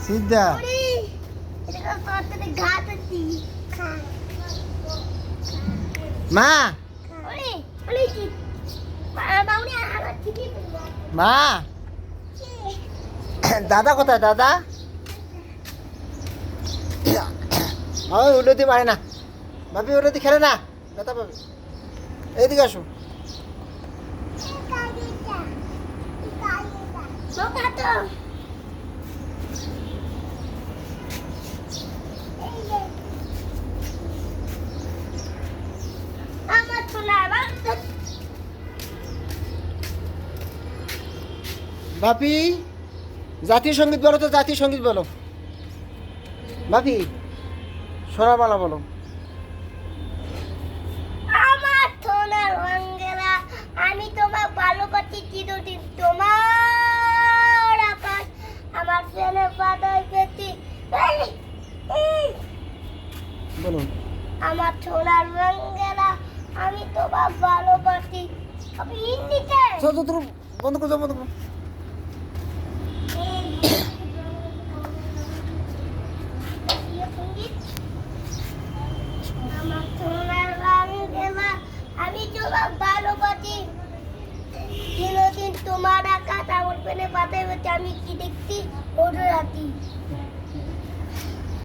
সিদ্ধা মা মা দাদা কোথায় দাদা উন্নতি পারে না ভাবি উন্নতি খেলে না ব্যথা পাবে এইদিকে আসো ভাবি জাতীয় সঙ্গীত বলো তো জাতীয় সঙ্গীত বলো ভাবি সোনামালা বলো আমার সোনার বাংলা আমি তোমার ভালোবাসি চিরদিন তোমার আকাশ আমার ছেলে পাতায় পেতি বলো আমার সোনার বাংলা আমি তোমার ভালোবাসি আমি হিন্দিতে বন্ধ করো বন্ধ করো আমার সোনার বাংলা আমি তোমার ভালোবাসি চিরদিন তোমার আকাশ আমার পেনে পাতায় পেতি আমি কি দেখছি ওর রাতি